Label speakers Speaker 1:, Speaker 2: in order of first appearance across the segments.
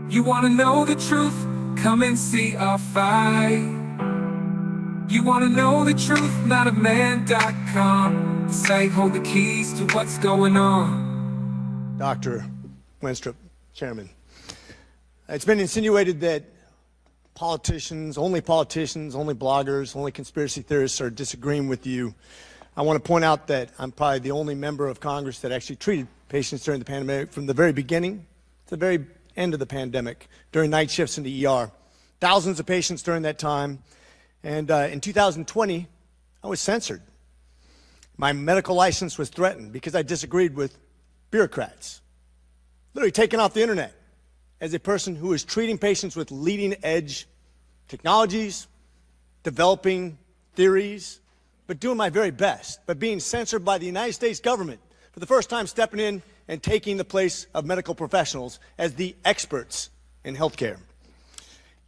Speaker 1: You wanna know the truth? Come and see our fight. You wanna know the truth? Notofman.com. The site hold the keys to what's going on.
Speaker 2: Dr. Wenstrup, Chairman. It's been insinuated that politicians, only bloggers, only conspiracy theorists are disagreeing with you. I want to point out that I'm probably the only member of Congress that actually treated patients during the pandemic from the very beginning to the very end of the pandemic, during night shifts in the ER. Thousands of patients during that time. And in 2020, I was censored. My medical license was threatened because I disagreed with bureaucrats. Literally taken off the internet as a person who is treating patients with leading-edge technologies, developing theories, but doing my very best, but being censored by the United States government for the first time, stepping in and taking the place of medical professionals as the experts in healthcare.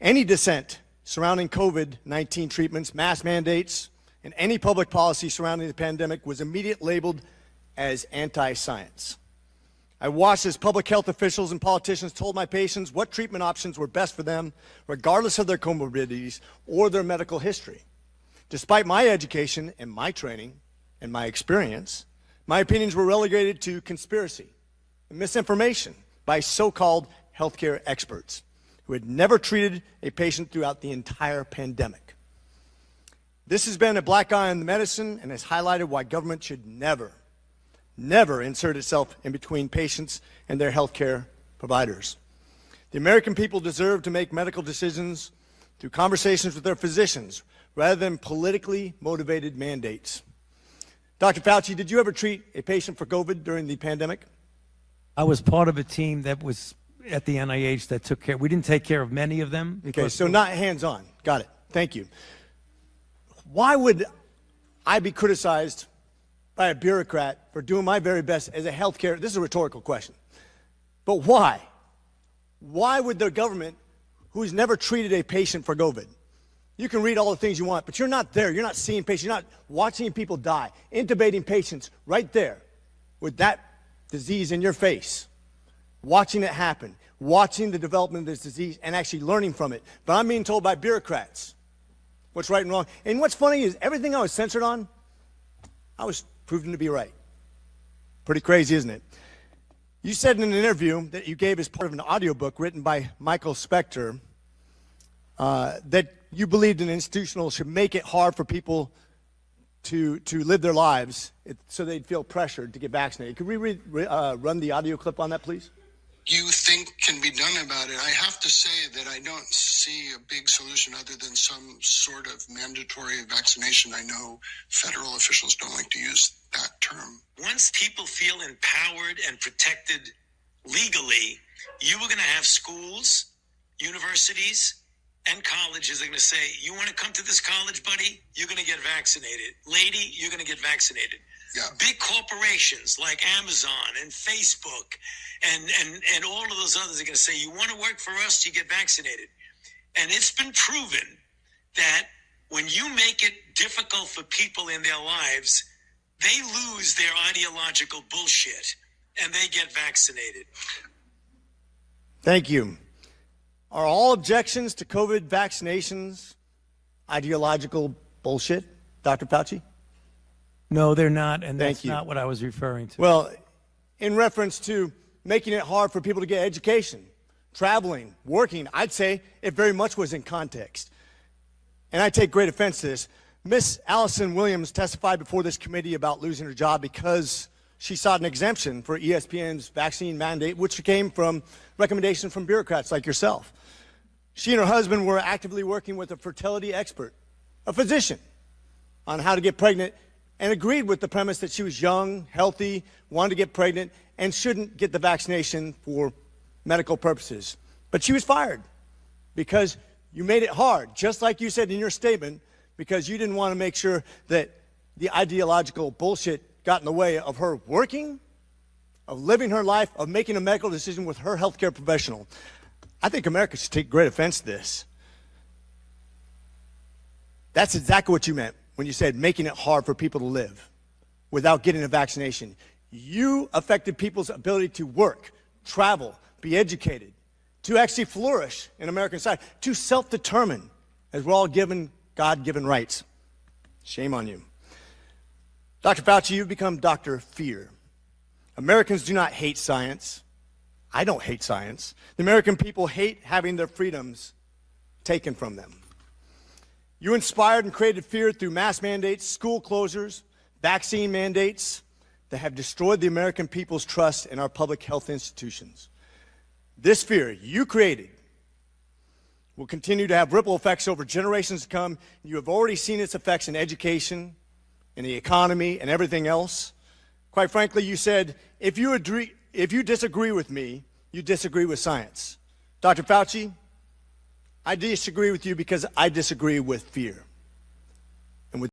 Speaker 2: Any dissent surrounding COVID-19 treatments, mask mandates, and any public policy surrounding the pandemic was immediately labeled as anti-science. I watched as public health officials and politicians told my patients what treatment options were best for them, regardless of their comorbidities or their medical history. Despite my education and my training and my experience, my opinions were relegated to conspiracy and misinformation by so-called healthcare experts who had never treated a patient throughout the entire pandemic. This has been a black eye on the medicine and has highlighted why government should never insert itself in between patients and their healthcare providers. The American people deserve to make medical decisions through conversations with their physicians rather than politically motivated mandates. Dr. Fauci, did you ever treat a patient for COVID during the pandemic?
Speaker 3: I was part of a team that was at the NIH that took care. We didn't take care of many of them.
Speaker 2: Okay, so not hands-on. Got it. Thank you. Why would I be criticized by a bureaucrat for doing my very best as a healthcare? This is a rhetorical question. But why? Why would the government, who's never treated a patient for COVID, you can read all the things you want, but you're not there. You're not seeing patients. You're not watching people die, intubating patients right there with that disease in your face, watching it happen, watching the development of this disease and actually learning from it. But I'm being told by bureaucrats what's right and wrong. And what's funny is everything I was censored on, I was proven to be right. Pretty crazy, isn't it? You said in an interview that you gave as part of an audiobook written by Michael Spector that you believed an institutional should make it hard for people to live their lives so they'd feel pressured to get vaccinated. Could we run the audio clip on that, please?
Speaker 4: You think can be done about it. I have to say that I don't see a big solution other than some sort of mandatory vaccination. I know federal officials don't like to use that term.
Speaker 5: Once people feel empowered and protected legally, you are going to have schools, universities, and colleges are going to say, you want to come to this college, buddy? You're going to get vaccinated. Lady, you're going to get vaccinated.
Speaker 4: Yeah.
Speaker 5: Big corporations like Amazon and Facebook and all of those others are going to say, you want to work for us, you get vaccinated. And it's been proven that when you make it difficult for people in their lives, they lose their ideological bullshit and they get vaccinated.
Speaker 2: Thank you. Are all objections to COVID vaccinations ideological bullshit, Dr. Fauci?
Speaker 3: No, they're not, and
Speaker 2: Thank
Speaker 3: that's
Speaker 2: you.
Speaker 3: not what I was referring to.
Speaker 2: Well, in reference to making it hard for people to get education, traveling, working, I'd say it very much was in context. And I take great offense to this. Miss Allison Williams testified before this committee about losing her job because she sought an exemption for ESPN's vaccine mandate, which came from recommendations from bureaucrats like yourself. She and her husband were actively working with a fertility expert, a physician, on how to get pregnant, and agreed with the premise that she was young, healthy, wanted to get pregnant, and shouldn't get the vaccination for medical purposes. But she was fired because you made it hard, just like you said in your statement, because you didn't want to make sure that the ideological bullshit got in the way of her working, of living her life, of making a medical decision with her healthcare professional. I think America should take great offense to this. That's exactly what you meant when you said making it hard for people to live without getting a vaccination. You affected people's ability to work, travel, be educated, to actually flourish in American society, to self-determine, as we're all given God-given rights. Shame on you. Dr. Fauci, you've become Dr. Fear. Americans do not hate science. I don't hate science. The American people hate having their freedoms taken from them. You inspired and created fear through mass mandates, school closures, vaccine mandates that have destroyed the American people's trust in our public health institutions. This fear you created will continue to have ripple effects over generations to come. You have already seen its effects in education, in the economy, and everything else. Quite frankly, you said, if you disagree with me, you disagree with science. Dr. Fauci, I disagree with you because I disagree with fear.